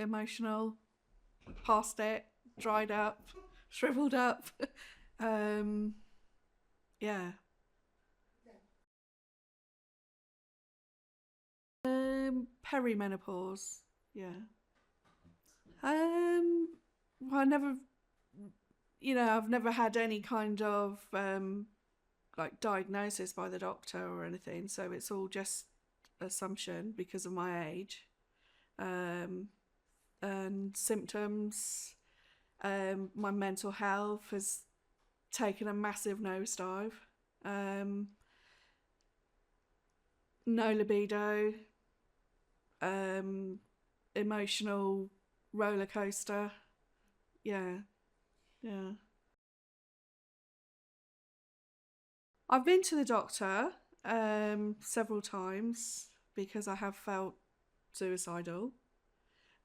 emotional, past it, dried up, shriveled up. Yeah. Perimenopause. Yeah. Well, I never, I've never had any kind of like diagnosis by the doctor or anything, so it's all just assumption because of my age. Um, and symptoms. My mental health has taken a massive nosedive. Um, no libido. Um, Emotional roller coaster. Yeah, yeah. I've been to the doctor several times because I have felt suicidal,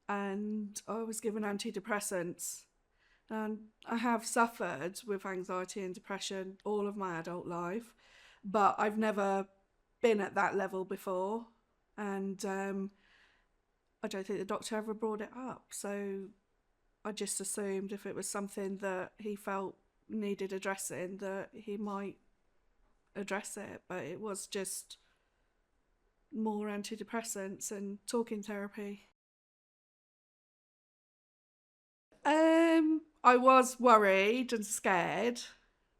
and I was given antidepressants. And I have suffered with anxiety and depression all of my adult life, but I've never been at that level before. And I don't think the doctor ever brought it up. So I just assumed if it was something that he felt needed addressing, that he might address it. But it was just more antidepressants and talking therapy. I was worried and scared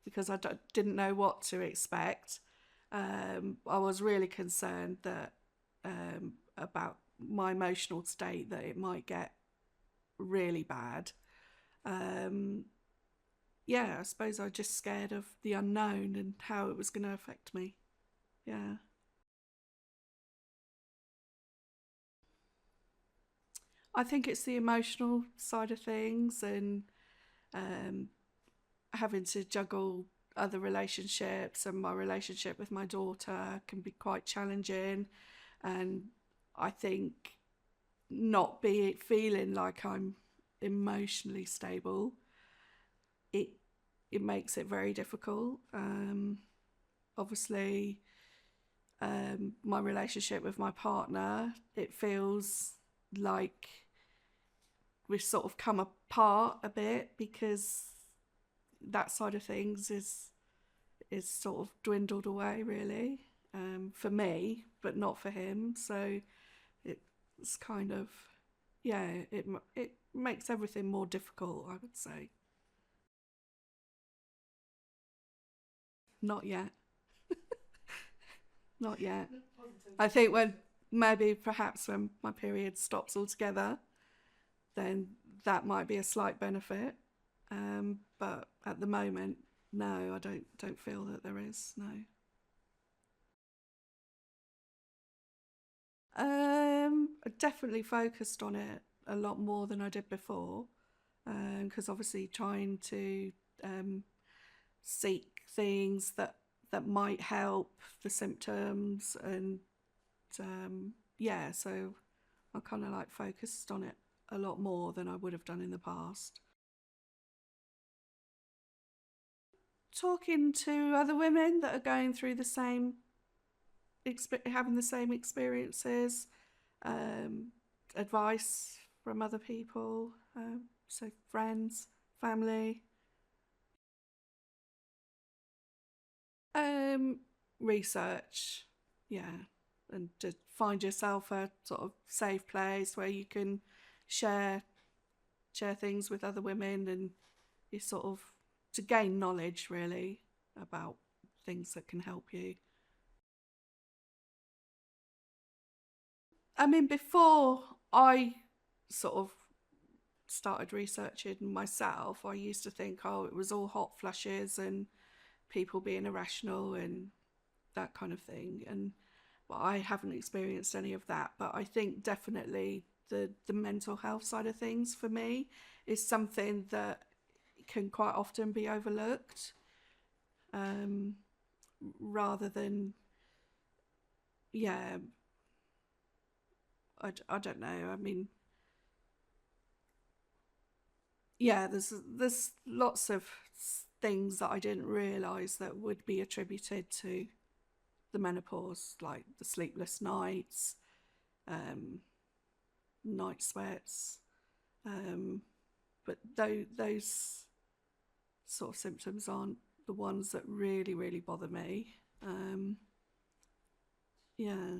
because didn't know what to expect. I was really concerned that about my emotional state, that it might get really bad. Um, yeah, I suppose I was just scared of the unknown and how it was going to affect me. Yeah. I think it's the emotional side of things, and um, having to juggle other relationships, and my relationship with my daughter can be quite challenging. And I think not be feeling like I'm emotionally stable, it it makes it very difficult. Obviously, my relationship with my partner, it feels like we've sort of come apart a bit because that side of things is sort of dwindled away, really, for me, but not for him. So it's kind of, yeah, it makes everything more difficult, I would say. Not yet. Not yet. I think when maybe perhaps when my period stops altogether, then that might be a slight benefit. But at the moment, no, I don't feel that there is. No. I definitely focused on it a lot more than I did before, because obviously trying to um, seek things that might help the symptoms, and yeah, so I kind of like focused on it a lot more than I would have done in the past. Talking to other women that are going through the same, having the same experiences, um, advice from other people, so friends, family. Um, Research, yeah, and to find yourself a sort of safe place where you can share share things with other women, and you sort of to gain knowledge really about things that can help you. I mean, before I sort of started researching myself, I used to think, oh, it was all hot flushes and people being irrational and that kind of thing. And well, I haven't experienced any of that, but I think definitely the mental health side of things for me is something that can quite often be overlooked, um, rather than, yeah, I don't know. I mean, yeah, there's lots of things that I didn't realise that would be attributed to the menopause, like the sleepless nights, um, night sweats, But those sort of symptoms aren't the ones that really, really bother me. Yeah.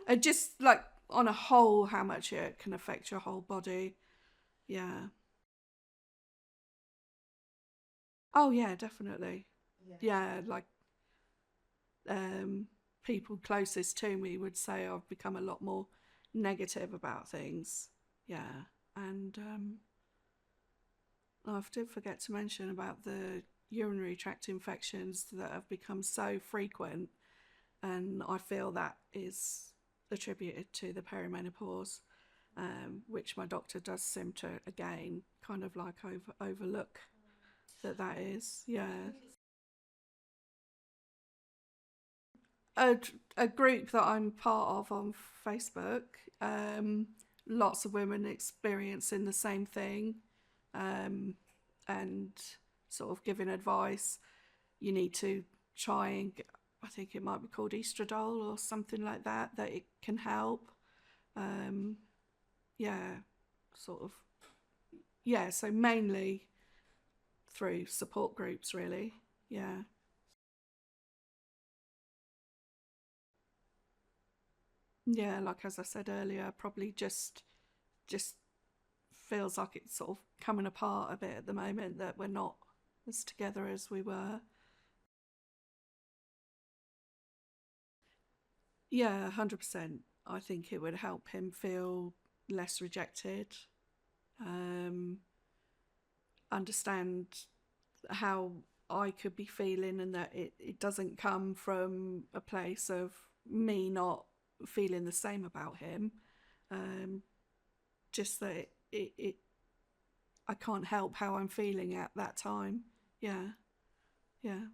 And just like on a whole, how much it can affect your whole body. Yeah. Oh, yeah, definitely. Yeah, like um, people closest to me would say I've become a lot more negative about things. Yeah. And I did forget to mention about the urinary tract infections that have become so frequent, and I feel that is attributed to the perimenopause, which my doctor does seem to again kind of like overlook that is. Yeah. a, a group that I'm part of on Facebook. Um, Lots of women experiencing the same thing, um, and sort of giving advice. You need to try and get, I think it might be called estradiol or something like that, that it can help. Um, yeah, sort of. Yeah, so mainly through support groups, really. Yeah. Yeah, like as I said earlier, probably just feels like it's sort of coming apart a bit at the moment, that we're not as together as we were. Yeah, 100%. I think it would help him feel less rejected, um, understand how I could be feeling, and that it doesn't come from a place of me not feeling the same about him. Um, just that it I can't help how I'm feeling at that time. Yeah, yeah.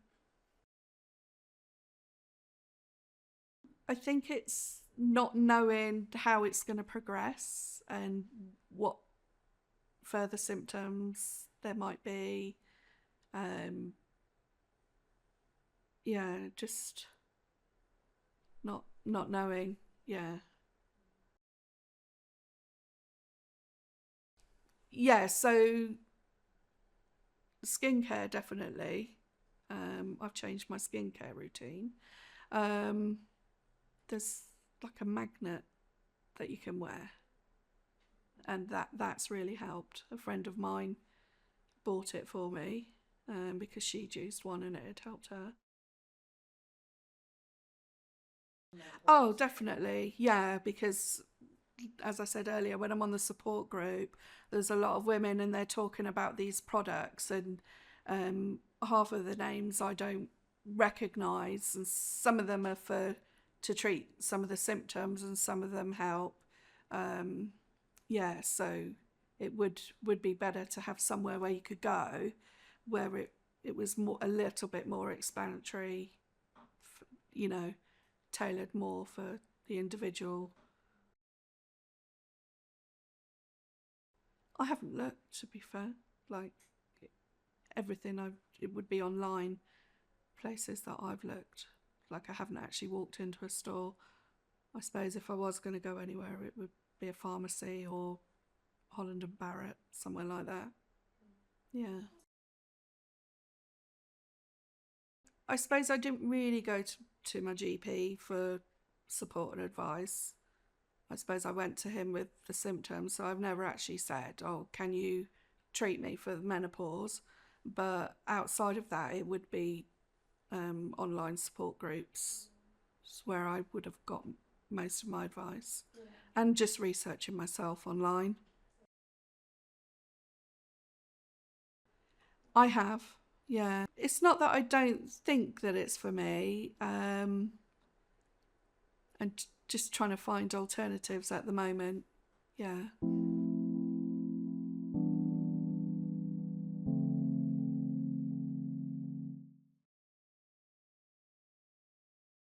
I think it's not knowing how it's going to progress and what further symptoms there might be. Um, yeah, just not knowing. Yeah, yeah. So skincare definitely. I've changed my skincare routine. Um, there's like a magnet that you can wear, and that's really helped. A friend of mine bought it for me, because she'd used one and it had helped her. Oh, definitely. Yeah, because as I said earlier, when I'm on the support group, there's a lot of women and they're talking about these products, and half of the names I don't recognise, and some of them are for to treat some of the symptoms, and some of them help. Um, yeah, so it would be better to have somewhere where you could go, where it was more a little bit more explanatory, you know, tailored more for the individual. I haven't looked, to be fair. Like everything, it would be online places that I've looked. Like I haven't actually walked into a store. I suppose if I was going to go anywhere, it would be a pharmacy or Holland and Barrett, somewhere like that. Yeah. I suppose I didn't really go to my GP for support and advice. I suppose I went to him with the symptoms, so I've never actually said, "Oh, can you treat me for the menopause?" But outside of that, it would be online support groups where I would have got most of my advice, and just researching myself online. I have, yeah. It's not that I don't think that it's for me, and just trying to find alternatives at the moment. Yeah.